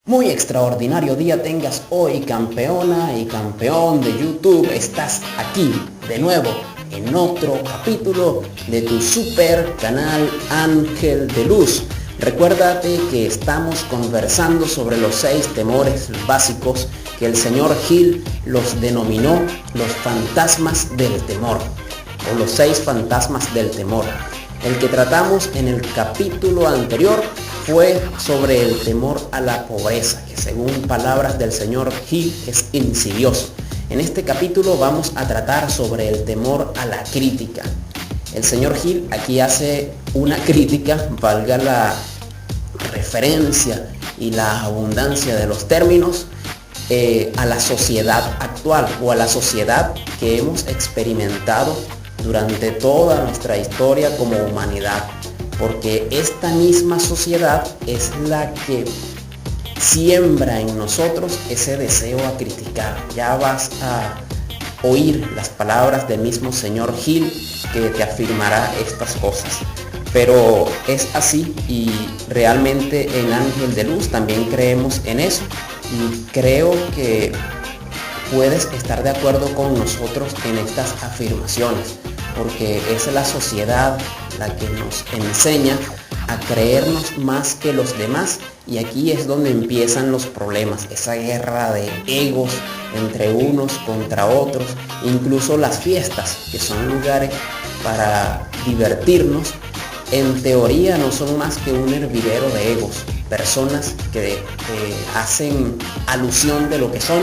Muy extraordinario día tengas hoy, campeona y campeón de YouTube. Estás aquí de nuevo en otro capítulo de tu super canal Ángel de Luz. Recuérdate que estamos conversando sobre los 6 temores básicos que el señor Hill los denominó los fantasmas del temor, o los 6 fantasmas del temor. El que tratamos en el capítulo anterior fue sobre el temor a la pobreza, que según palabras del señor Hill es insidioso. En este capítulo vamos a tratar sobre el temor a la crítica. El señor Hill aquí hace una crítica, valga la referencia y la abundancia de los términos, a la sociedad actual o a la sociedad que hemos experimentado durante toda nuestra historia como humanidad, porque esta misma sociedad es la que siembra en nosotros ese deseo a criticar. Ya vas a oír las palabras del mismo señor Hill que te afirmará estas cosas, pero es así, y realmente en Ángel de Luz también creemos en eso, y creo que puedes estar de acuerdo con nosotros en estas afirmaciones, porque es la sociedad la que nos enseña a creernos más que los demás, y aquí es donde empiezan los problemas, esa guerra de egos entre unos contra otros. Incluso las fiestas, que son lugares para divertirnos, en teoría no son más que un hervidero de egos, personas que hacen alusión de lo que son,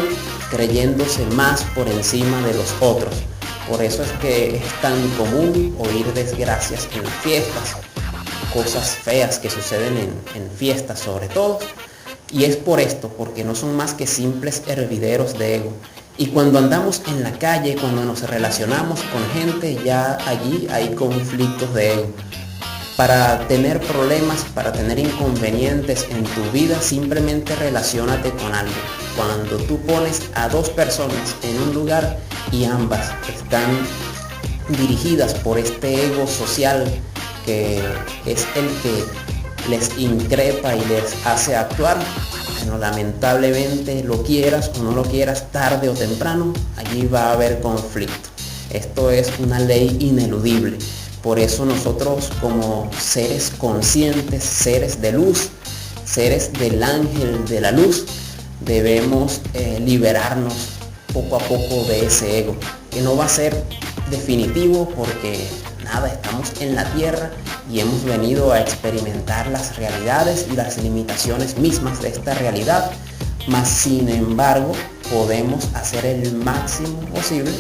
creyéndose más por encima de los otros. Por eso es que es tan común oír desgracias en las fiestas, cosas feas que suceden en fiestas sobre todo, y es por esto, porque no son más que simples hervideros de ego. Y cuando andamos en la calle, cuando nos relacionamos con gente, ya allí hay conflictos de ego. Para tener problemas, para tener inconvenientes en tu vida, simplemente relaciónate con alguien. Cuando tú pones a 2 personas en un lugar y ambas están dirigidas por este ego social, que es el que les increpa y les hace actuar, bueno, lamentablemente, lo quieras o no lo quieras, tarde o temprano, allí va a haber conflicto. Esto es una ley ineludible. Por eso nosotros, como seres conscientes, seres de luz, seres del ángel de la luz, debemos liberarnos poco a poco de ese ego, que no va a ser definitivo, porque nada, estamos en la tierra y hemos venido a experimentar las realidades y las limitaciones mismas de esta realidad, mas sin embargo podemos hacer el máximo posible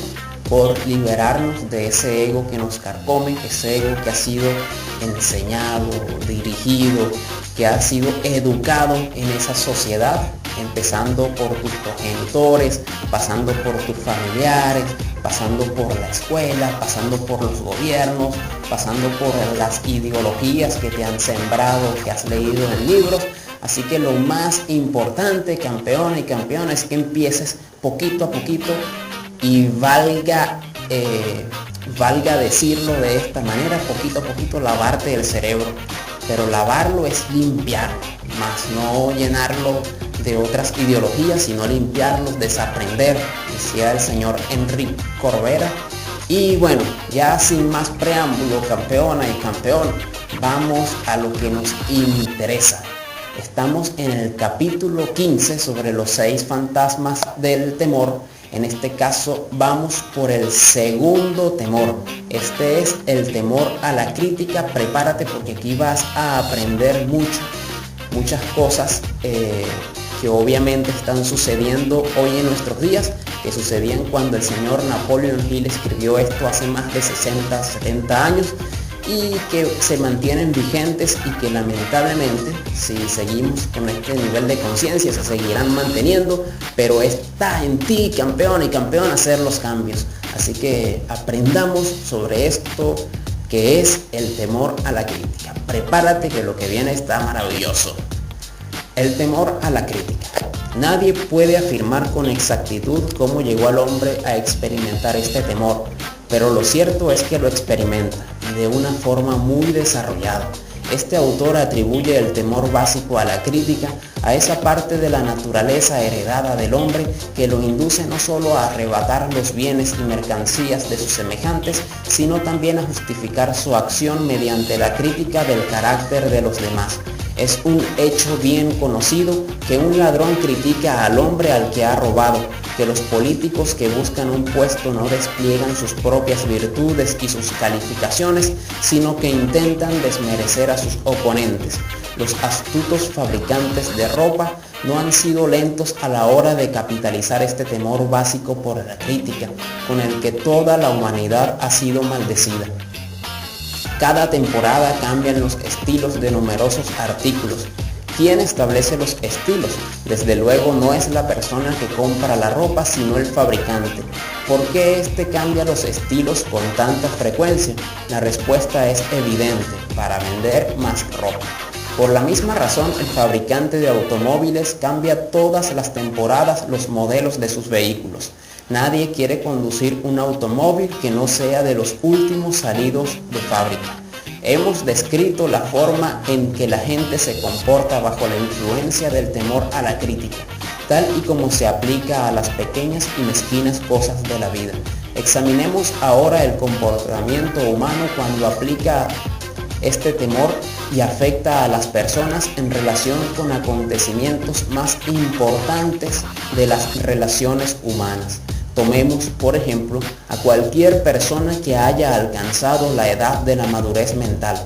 por liberarnos de ese ego que nos carcome, ese ego que ha sido enseñado, dirigido, que ha sido educado en esa sociedad, empezando por tus progenitores, pasando por tus familiares, pasando por la escuela, pasando por los gobiernos, pasando por las ideologías que te han sembrado, que has leído en libros. Así que lo más importante, campeona y campeona, es que empieces poquito a poquito, y valga decirlo de esta manera, poquito a poquito lavarte el cerebro. Pero lavarlo es limpiarlo, más no llenarlo de otras ideologías, sino limpiarlos, desaprender, decía el señor Enrique Corbera. Y bueno, ya sin más preámbulo, campeona y campeón, vamos a lo que nos interesa. Estamos en el capítulo 15 sobre los 6 fantasmas del temor. En este caso vamos por el segundo temor. Este es el temor a la crítica. Prepárate, porque aquí vas a aprender muchas cosas que obviamente están sucediendo hoy en nuestros días, que sucedían cuando el señor Napoleon Hill escribió esto hace más de 60, 70 años, y que se mantienen vigentes, y que lamentablemente, si seguimos con este nivel de conciencia, se seguirán manteniendo, pero está en ti, campeón y campeón, hacer los cambios. Así que aprendamos sobre esto, que es el temor a la crítica. Prepárate, que lo que viene está maravilloso. El temor a la crítica. Nadie puede afirmar con exactitud cómo llegó al hombre a experimentar este temor, pero lo cierto es que lo experimenta, y de una forma muy desarrollada. Este autor atribuye el temor básico a la crítica a esa parte de la naturaleza heredada del hombre que lo induce no solo a arrebatar los bienes y mercancías de sus semejantes, sino también a justificar su acción mediante la crítica del carácter de los demás. Es un hecho bien conocido que un ladrón critica al hombre al que ha robado, que los políticos que buscan un puesto no despliegan sus propias virtudes y sus calificaciones, sino que intentan desmerecer a sus oponentes. Los astutos fabricantes de ropa no han sido lentos a la hora de capitalizar este temor básico por la crítica, con el que toda la humanidad ha sido maldecida. Cada temporada cambian los estilos de numerosos artículos. ¿Quién establece los estilos? Desde luego no es la persona que compra la ropa, sino el fabricante. ¿Por qué éste cambia los estilos con tanta frecuencia? La respuesta es evidente: para vender más ropa. Por la misma razón, el fabricante de automóviles cambia todas las temporadas los modelos de sus vehículos. Nadie quiere conducir un automóvil que no sea de los últimos salidos de fábrica. Hemos descrito la forma en que la gente se comporta bajo la influencia del temor a la crítica, tal y como se aplica a las pequeñas y mezquinas cosas de la vida. Examinemos ahora el comportamiento humano cuando aplica este temor y afecta a las personas en relación con acontecimientos más importantes de las relaciones humanas. Tomemos, por ejemplo, a cualquier persona que haya alcanzado la edad de la madurez mental,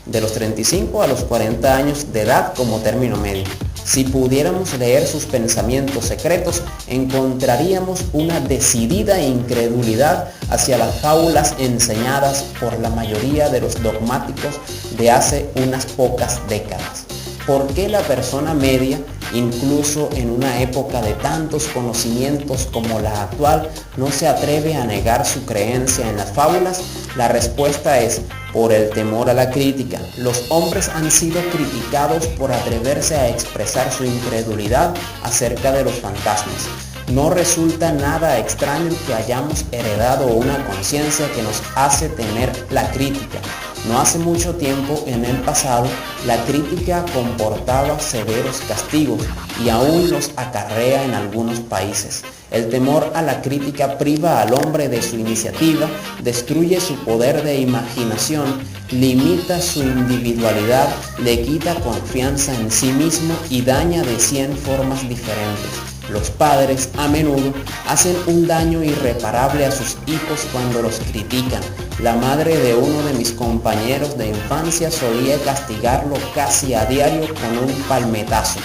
de los 35 a los 40 años de edad como término medio. Si pudiéramos leer sus pensamientos secretos, encontraríamos una decidida incredulidad hacia las fábulas enseñadas por la mayoría de los dogmáticos de hace unas pocas décadas. ¿Por qué la persona media, incluso en una época de tantos conocimientos como la actual, no se atreve a negar su creencia en las fábulas? La respuesta es: por el temor a la crítica. Los hombres han sido criticados por atreverse a expresar su incredulidad acerca de los fantasmas. No resulta nada extraño que hayamos heredado una conciencia que nos hace temer la crítica. No hace mucho tiempo, en el pasado, la crítica comportaba severos castigos y aún los acarrea en algunos países. El temor a la crítica priva al hombre de su iniciativa, destruye su poder de imaginación, limita su individualidad, le quita confianza en sí mismo y daña de 100 formas diferentes. Los padres a menudo hacen un daño irreparable a sus hijos cuando los critican. La madre de uno de mis compañeros de infancia solía castigarlo casi a diario con un palmetazo,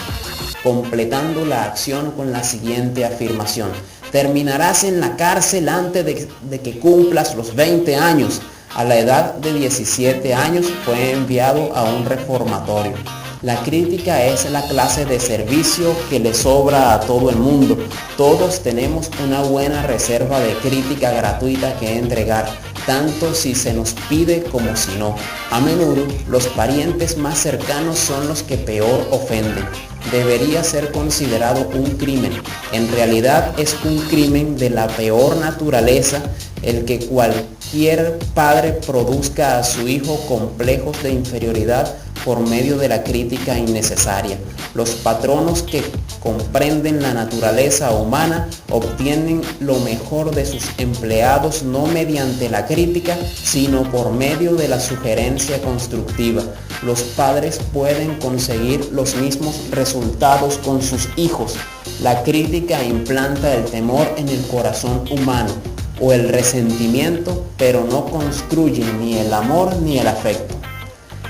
completando la acción con la siguiente afirmación: terminarás en la cárcel antes de que cumplas los 20 años. A la edad de 17 años fue enviado a un reformatorio. La crítica es la clase de servicio que le sobra a todo el mundo. Todos tenemos una buena reserva de crítica gratuita que entregar, tanto si se nos pide como si no. A menudo, los parientes más cercanos son los que peor ofenden. Debería ser considerado un crimen. En realidad es un crimen de la peor naturaleza el que cualquier padre produzca a su hijo complejos de inferioridad por medio de la crítica innecesaria. Los patronos que comprenden la naturaleza humana obtienen lo mejor de sus empleados no mediante la crítica, sino por medio de la sugerencia constructiva. Los padres pueden conseguir los mismos resultados con sus hijos. La crítica implanta el temor en el corazón humano o el resentimiento, pero no construye ni el amor ni el afecto.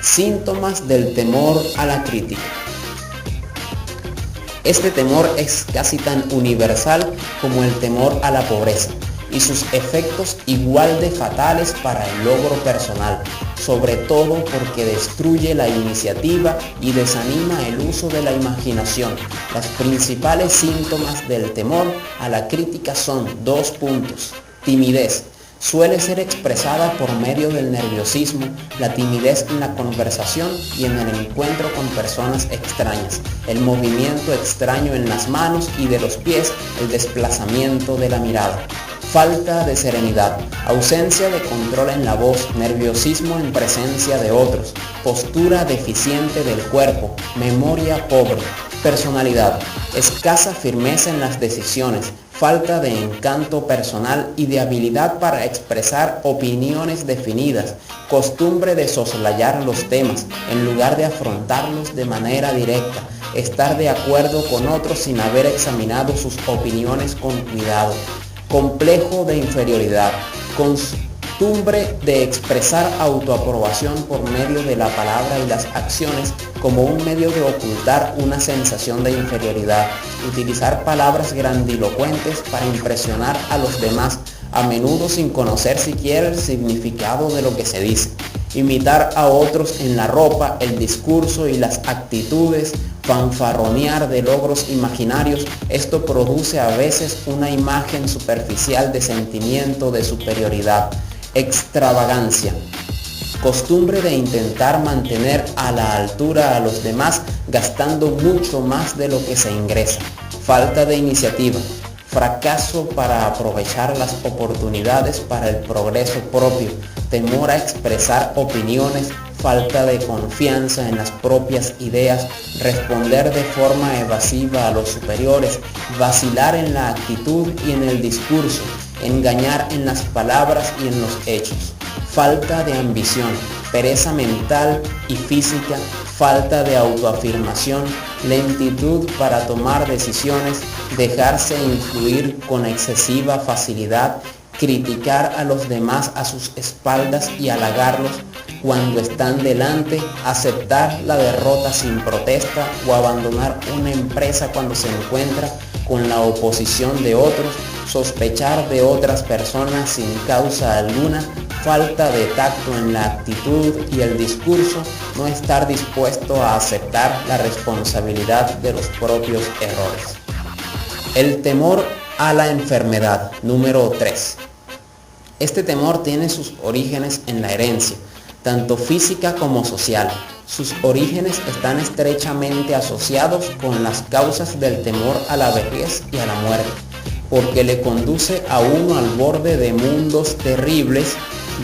Síntomas del temor a la crítica. Este temor es casi tan universal como el temor a la pobreza y sus efectos igual de fatales para el logro personal, sobre todo porque destruye la iniciativa y desanima el uso de la imaginación. Los principales síntomas del temor a la crítica son 2 puntos. Timidez. Suele ser expresada por medio del nerviosismo, la timidez en la conversación y en el encuentro con personas extrañas, el movimiento extraño en las manos y de los pies, el desplazamiento de la mirada. falta de serenidad, ausencia de control en la voz, nerviosismo en presencia de otros, postura deficiente del cuerpo, memoria pobre, personalidad, escasa firmeza en las decisiones, falta de encanto personal y de habilidad para expresar opiniones definidas, costumbre de soslayar los temas en lugar de afrontarlos de manera directa, estar de acuerdo con otros sin haber examinado sus opiniones con cuidado, complejo de inferioridad, costumbre de expresar autoaprobación por medio de la palabra y las acciones como un medio de ocultar una sensación de inferioridad, utilizar palabras grandilocuentes para impresionar a los demás, a menudo sin conocer siquiera el significado de lo que se dice, imitar a otros en la ropa, el discurso y las actitudes, fanfarronear de logros imaginarios. Esto produce a veces una imagen superficial de sentimiento de superioridad, extravagancia, costumbre de intentar mantener a la altura a los demás gastando mucho más de lo que se ingresa, falta de iniciativa, fracaso para aprovechar las oportunidades para el progreso propio, temor a expresar opiniones, falta de confianza en las propias ideas, responder de forma evasiva a los superiores, vacilar en la actitud y en el discurso, engañar en las palabras y en los hechos, falta de ambición, pereza mental y física, falta de autoafirmación, lentitud para tomar decisiones, dejarse influir con excesiva facilidad, criticar a los demás a sus espaldas y halagarlos cuando están delante, aceptar la derrota sin protesta o abandonar una empresa cuando se encuentra con la oposición de otros, sospechar de otras personas sin causa alguna, falta de tacto en la actitud y el discurso, no estar dispuesto a aceptar la responsabilidad de los propios errores. El temor a la enfermedad, número 3. Este temor tiene sus orígenes en la herencia, tanto física como social. Sus orígenes están estrechamente asociados con las causas del temor a la vejez y a la muerte, porque le conduce a uno al borde de mundos terribles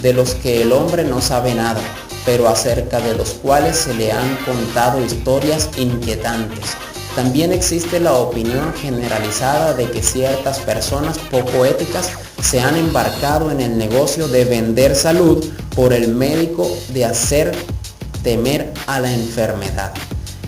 de los que el hombre no sabe nada, pero acerca de los cuales se le han contado historias inquietantes. También existe la opinión generalizada de que ciertas personas poco éticas se han embarcado en el negocio de vender salud por el médico de hacer temer a la enfermedad.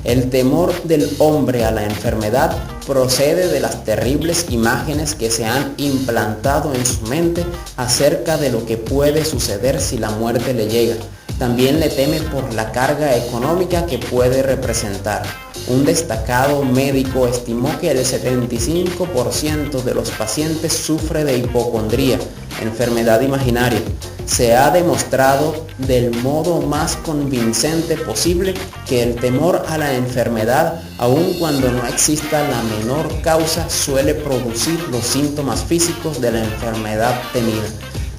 El temor del hombre a la enfermedad procede de las terribles imágenes que se han implantado en su mente acerca de lo que puede suceder si la muerte le llega. También le teme por la carga económica que puede representar. Un destacado médico estimó que el 75% de los pacientes sufre de hipocondría, enfermedad imaginaria. Se ha demostrado del modo más convincente posible que el temor a la enfermedad, aun cuando no exista la menor causa, suele producir los síntomas físicos de la enfermedad temida.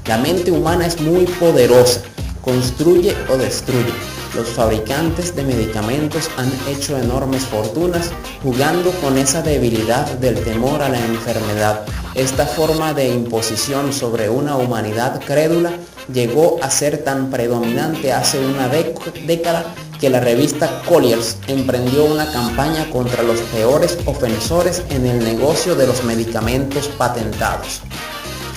La mente humana es muy poderosa, construye o destruye. Los fabricantes de medicamentos han hecho enormes fortunas jugando con esa debilidad del temor a la enfermedad. Esta forma de imposición sobre una humanidad crédula llegó a ser tan predominante hace una década que la revista Colliers emprendió una campaña contra los peores ofensores en el negocio de los medicamentos patentados.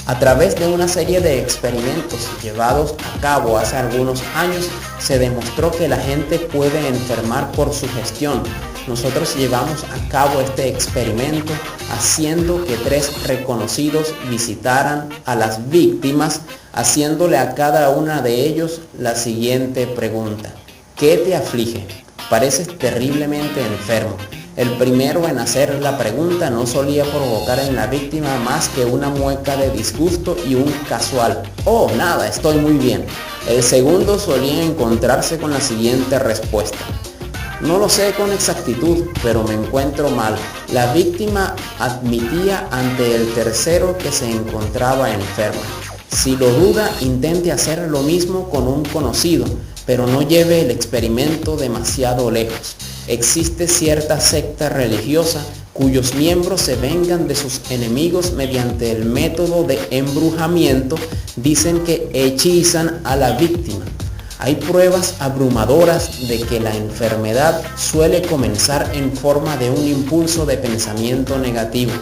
A través de una serie de experimentos llevados a cabo hace algunos años, se demostró que la gente puede enfermar por sugestión. Nosotros llevamos a cabo este experimento haciendo que 3 reconocidos visitaran a las víctimas, haciéndole a cada una de ellos la siguiente pregunta: ¿qué te aflige? Pareces terriblemente enfermo. El primero en hacer la pregunta no solía provocar en la víctima más que una mueca de disgusto y un casual: «Oh, nada, estoy muy bien». El segundo solía encontrarse con la siguiente respuesta: «No lo sé con exactitud, pero me encuentro mal». La víctima admitía ante el tercero que se encontraba enferma. Si lo duda, intente hacer lo mismo con un conocido, pero no lleve el experimento demasiado lejos. Existe cierta secta religiosa cuyos miembros se vengan de sus enemigos mediante el método de embrujamiento, dicen que hechizan a la víctima. Hay pruebas abrumadoras de que la enfermedad suele comenzar en forma de un impulso de pensamiento negativo.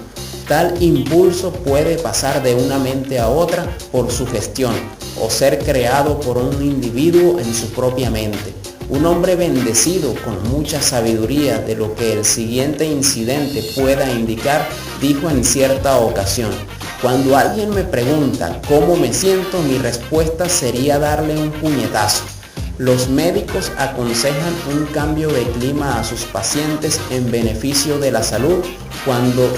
Tal impulso puede pasar de una mente a otra por sugestión o ser creado por un individuo en su propia mente. Un hombre bendecido con mucha sabiduría de lo que el siguiente incidente pueda indicar, dijo en cierta ocasión: cuando alguien me pregunta cómo me siento, mi respuesta sería darle un puñetazo. Los médicos aconsejan un cambio de clima a sus pacientes en beneficio de la salud, cuando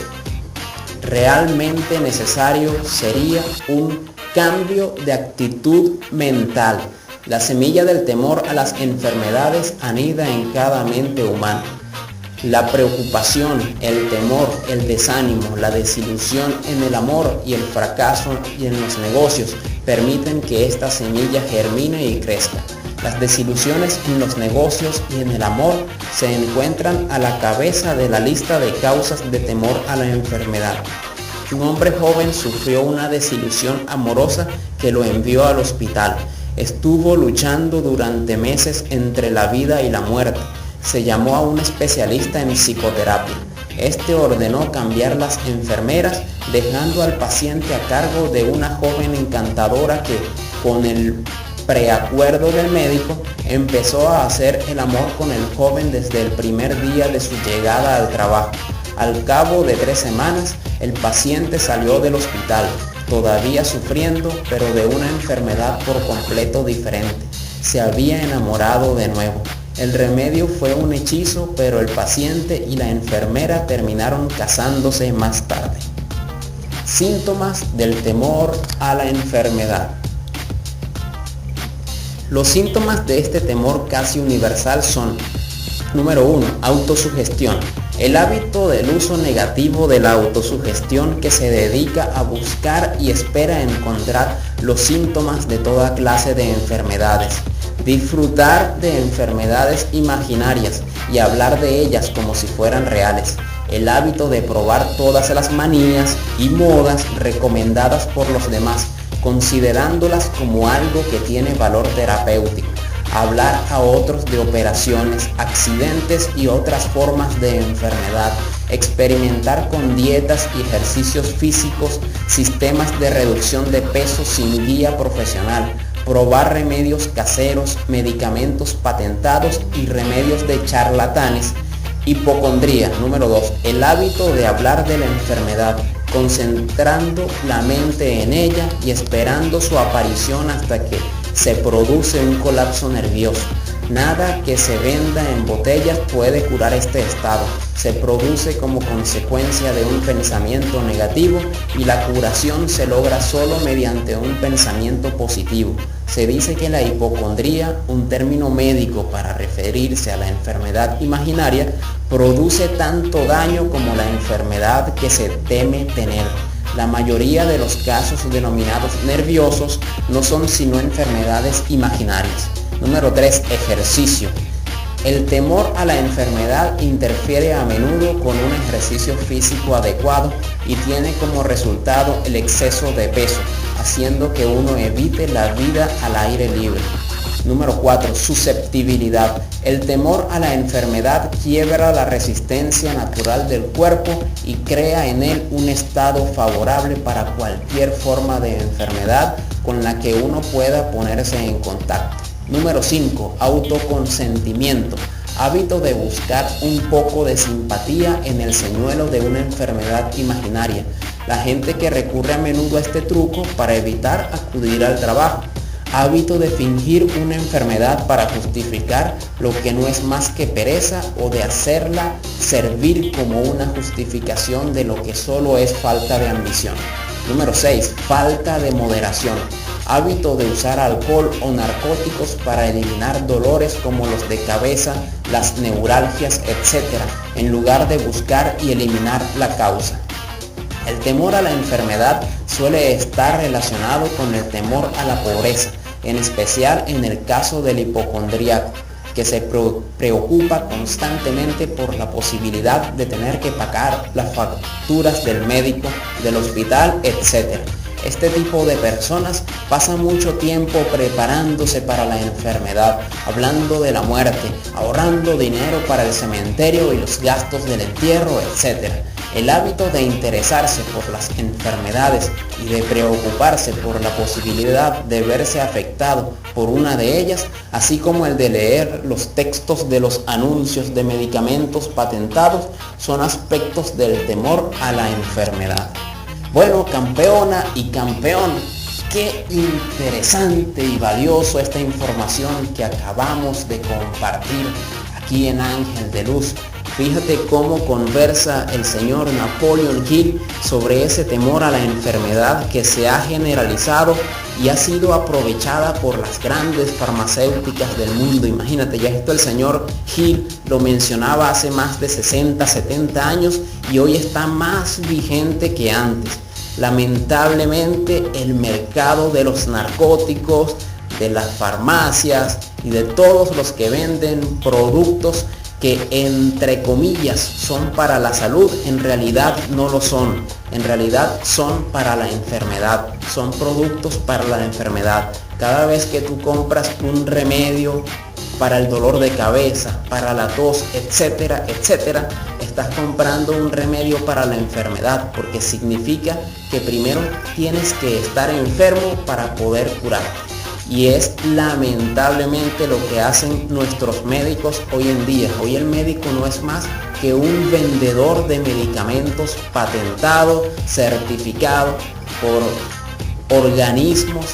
realmente necesario sería un cambio de actitud mental. La semilla del temor a las enfermedades anida en cada mente humana. La preocupación, el temor, el desánimo, la desilusión en el amor y el fracaso y en los negocios permiten que esta semilla germine y crezca. Las desilusiones en los negocios y en el amor se encuentran a la cabeza de la lista de causas de temor a la enfermedad. Un hombre joven sufrió una desilusión amorosa que lo envió al hospital. Estuvo luchando durante meses entre la vida y la muerte. Se llamó a un especialista en psicoterapia. Este ordenó cambiar las enfermeras, dejando al paciente a cargo de una joven encantadora que, con el preacuerdo del médico, empezó a hacer el amor con el joven desde el primer día de su llegada al trabajo. Al cabo de 3 semanas, el paciente salió del hospital, todavía sufriendo, pero de una enfermedad por completo diferente. Se había enamorado de nuevo. El remedio fue un hechizo, pero el paciente y la enfermera terminaron casándose más tarde. Síntomas del temor a la enfermedad. Los síntomas de este temor casi universal son: número 1. Autosugestión. El hábito del uso negativo de la autosugestión, que se dedica a buscar y espera encontrar los síntomas de toda clase de enfermedades. Disfrutar de enfermedades imaginarias y hablar de ellas como si fueran reales. El hábito de probar todas las manías y modas recomendadas por los demás, considerándolas como algo que tiene valor terapéutico. Hablar a otros de operaciones, accidentes y otras formas de enfermedad. Experimentar con dietas y ejercicios físicos, sistemas de reducción de peso sin guía profesional. Probar remedios caseros, medicamentos patentados y remedios de charlatanes. Hipocondría. Número 2. El hábito de hablar de la enfermedad, concentrando la mente en ella y esperando su aparición hasta que se produce un colapso nervioso. Nada que se venda en botellas puede curar este estado. Se produce como consecuencia de un pensamiento negativo y la curación se logra solo mediante un pensamiento positivo. Se dice que la hipocondría, un término médico para referirse a la enfermedad imaginaria, produce tanto daño como la enfermedad que se teme tener. La mayoría de los casos denominados nerviosos no son sino enfermedades imaginarias. Número 3. Ejercicio. El temor a la enfermedad interfiere a menudo con un ejercicio físico adecuado y tiene como resultado el exceso de peso, haciendo que uno evite la vida al aire libre. Número 4. Susceptibilidad. El temor a la enfermedad quiebra la resistencia natural del cuerpo y crea en él un estado favorable para cualquier forma de enfermedad con la que uno pueda ponerse en contacto. Número 5. Autoconsentimiento. Hábito de buscar un poco de simpatía en el señuelo de una enfermedad imaginaria. La gente que recurre a menudo a este truco para evitar acudir al trabajo. Hábito de fingir una enfermedad para justificar lo que no es más que pereza o de hacerla servir como una justificación de lo que solo es falta de ambición. Número 6. Falta de moderación. Hábito de usar alcohol o narcóticos para eliminar dolores como los de cabeza, las neuralgias, etc., en lugar de buscar y eliminar la causa. El temor a la enfermedad suele estar relacionado con el temor a la pobreza, en especial en el caso del hipocondríaco. que se preocupa constantemente por la posibilidad de tener que pagar las facturas del médico, del hospital, etc. Este tipo de personas pasa mucho tiempo preparándose para la enfermedad, hablando de la muerte, ahorrando dinero para el cementerio y los gastos del entierro, etc. El hábito de interesarse por las enfermedades y de preocuparse por la posibilidad de verse afectado por una de ellas, así como el de leer los textos de los anuncios de medicamentos patentados, son aspectos del temor a la enfermedad. Bueno, campeona y campeón, qué interesante y valioso esta información que acabamos de compartir aquí en Ángel de Luz. Fíjate cómo conversa el señor Napoleon Hill sobre ese temor a la enfermedad que se ha generalizado y ha sido aprovechada por las grandes farmacéuticas del mundo. Imagínate, ya esto el señor Hill lo mencionaba hace más de 60, 70 años y hoy está más vigente que antes. Lamentablemente el mercado de los narcóticos, de las farmacias y de todos los que venden productos que entre comillas son para la salud, en realidad no lo son. En realidad son para la enfermedad, son productos para la enfermedad. Cada vez que tú compras un remedio para el dolor de cabeza, para la tos, etcétera, etcétera, estás comprando un remedio para la enfermedad, porque significa que primero tienes que estar enfermo para poder curarte. Y es lamentablemente lo que hacen nuestros médicos hoy en día. Hoy el médico no es más que un vendedor de medicamentos patentado, certificado por organismos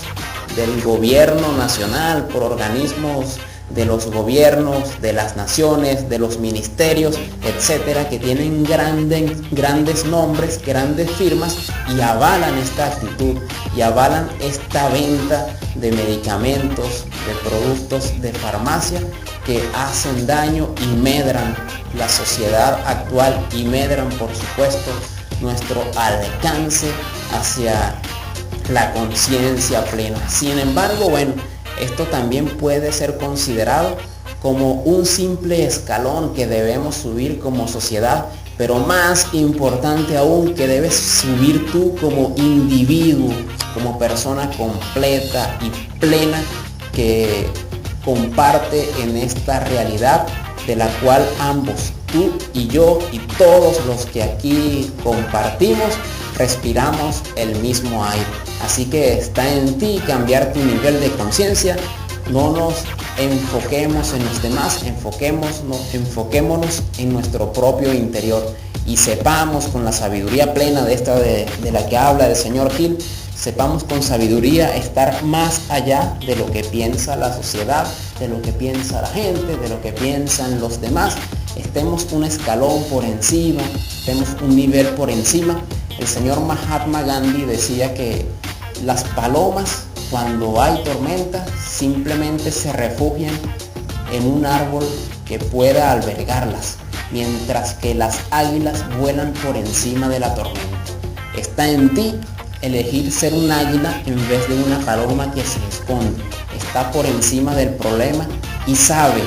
del gobierno nacional, por organismos de los gobiernos, de las naciones, de los ministerios, etcétera, que tienen grandes nombres, grandes firmas y avalan esta actitud y avalan esta venta de medicamentos, de productos de farmacia que hacen daño y medran la sociedad actual y medran, por supuesto, nuestro alcance hacia la conciencia plena. Sin embargo, bueno, esto también puede ser considerado como un simple escalón que debemos subir como sociedad, pero más importante aún, que debes subir tú como individuo, como persona completa y plena que comparte en esta realidad de la cual ambos, tú y yo y todos los que aquí compartimos, respiramos el mismo aire. Así que está en ti cambiar tu nivel de conciencia. No nos enfoquemos en los demás, enfoquémonos en nuestro propio interior y sepamos con la sabiduría plena de la que habla el señor Hill, sepamos con sabiduría estar más allá de lo que piensa la sociedad, de lo que piensa la gente, de lo que piensan los demás. Estemos un escalón por encima, estemos un nivel por encima. El señor Mahatma Gandhi decía que las palomas, cuando hay tormenta, simplemente se refugian en un árbol que pueda albergarlas, mientras que las águilas vuelan por encima de la tormenta. Está en ti elegir ser un águila en vez de una paloma que se esconde. Está por encima del problema y sabe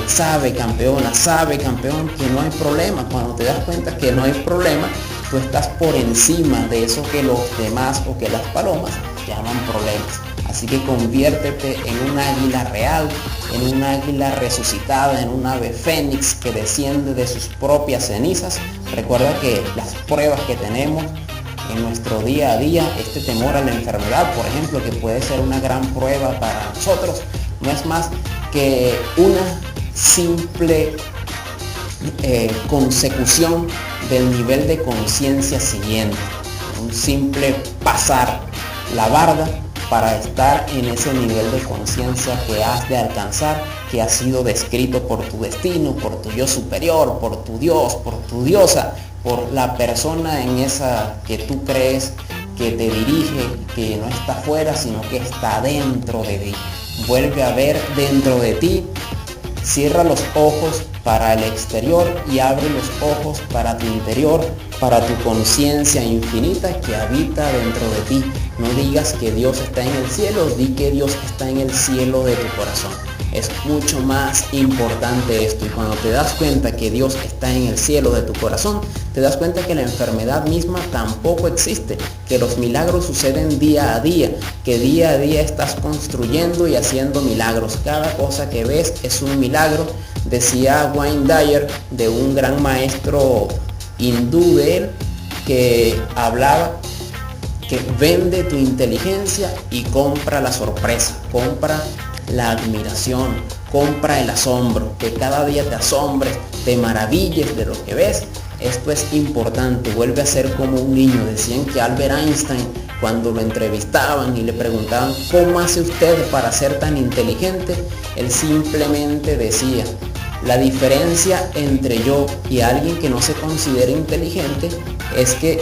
campeona, sabe campeón que no hay problema. Cuando te das cuenta que no hay problema, tú estás por encima de eso que los demás o que las palomas llaman problemas. Así que conviértete en un águila real, en un águila resucitada, en un ave fénix que desciende de sus propias cenizas. Recuerda que las pruebas que tenemos en nuestro día a día, este temor a la enfermedad, por ejemplo, que puede ser una gran prueba para nosotros, no es más que una simple consecución del nivel de conciencia siguiente, un simple pasar la barda para estar en ese nivel de conciencia que has de alcanzar, que ha sido descrito por tu destino, por tu yo superior, por tu Dios, por tu diosa, por la persona en esa que tú crees que te dirige, que no está afuera, sino que está dentro de ti. Vuelve a ver dentro de ti, cierra los ojos para el exterior y abre los ojos para tu interior, para tu conciencia infinita que habita dentro de ti. No digas que Dios está en el cielo, di que Dios está en el cielo de tu corazón. Es mucho más importante esto. Y cuando te das cuenta que Dios está en el cielo de tu corazón, te das cuenta que la enfermedad misma tampoco existe, que los milagros suceden día a día, que día a día estás construyendo y haciendo milagros. Cada cosa que ves es un milagro. Decía Wayne Dyer, de un gran maestro hindú de él, que hablaba que vende tu inteligencia y compra la sorpresa, compra la admiración, compra el asombro, que cada día te asombres, te maravilles de lo que ves. Esto es importante, vuelve a ser como un niño. Decían que Albert Einstein, cuando lo entrevistaban y le preguntaban ¿cómo hace usted para ser tan inteligente?, él simplemente decía: la diferencia entre yo y alguien que no se considera inteligente es que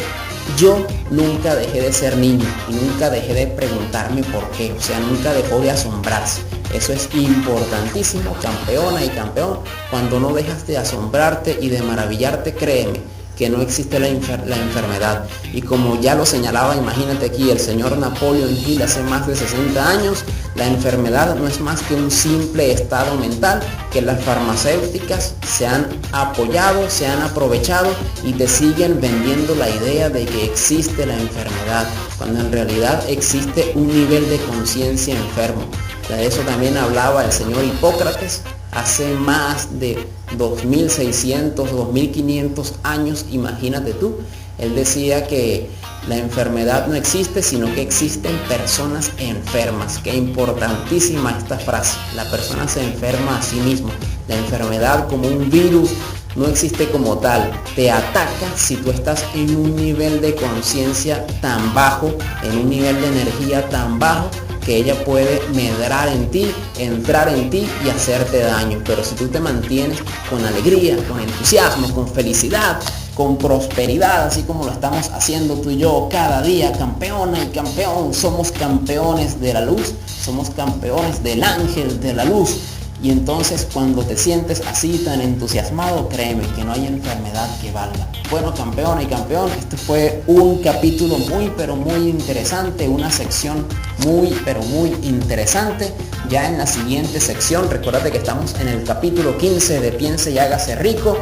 yo nunca dejé de ser niño y nunca dejé de preguntarme por qué, o sea, nunca dejó de asombrarse. Eso es importantísimo, campeona y campeón. Cuando no dejas de asombrarte y de maravillarte, créeme que no existe la enfermedad. Y como ya lo señalaba, imagínate aquí, el señor Napoleon Hill hace más de 60 años, la enfermedad no es más que un simple estado mental que las farmacéuticas se han apoyado, se han aprovechado y te siguen vendiendo la idea de que existe la enfermedad, cuando en realidad existe un nivel de conciencia enfermo. De eso también hablaba el señor Hipócrates hace más de 2600, 2500 años, imagínate tú. Él decía que la enfermedad no existe, sino que existen personas enfermas. Qué importantísima esta frase. La persona se enferma a sí mismo. La enfermedad, como un virus, no existe como tal. Te ataca si tú estás en un nivel de conciencia tan bajo, en un nivel de energía tan bajo, que ella puede medrar en ti, entrar en ti y hacerte daño. Pero si tú te mantienes con alegría, con entusiasmo, con felicidad, con prosperidad, así como lo estamos haciendo tú y yo cada día, campeona y campeón, somos campeones de la luz, somos campeones del ángel de la luz. Y entonces cuando te sientes así tan entusiasmado, créeme que no hay enfermedad que valga. Bueno, campeona y campeón, este fue un capítulo muy pero muy interesante, una sección muy pero muy interesante. Ya en la siguiente sección, recuérdate que estamos en el capítulo 15 de Piense y Hágase Rico,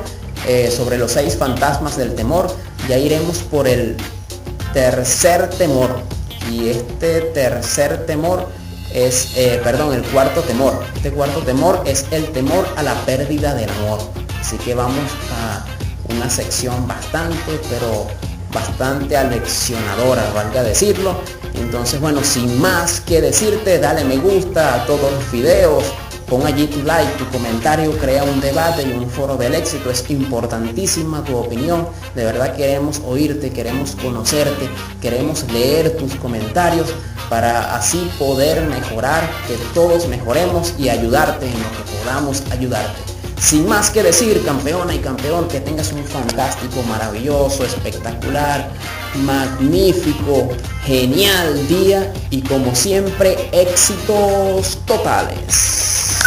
sobre los 6 fantasmas del temor. Ya iremos por el tercer temor. Y este tercer temor es, el cuarto temor. Este cuarto temor es el temor a la pérdida del amor. Así que vamos a una sección bastante aleccionadora, valga decirlo. Entonces, bueno, sin más que decirte, dale me gusta a todos los videos, pon allí tu like, tu comentario, crea un debate y un foro del éxito. Es importantísima tu opinión. De verdad queremos oírte, queremos conocerte, queremos leer tus comentarios para así poder mejorar, que todos mejoremos y ayudarte en lo que podamos ayudarte. Sin más que decir, campeona y campeón, que tengas un fantástico, maravilloso, espectacular, magnífico, genial día y como siempre, éxitos totales.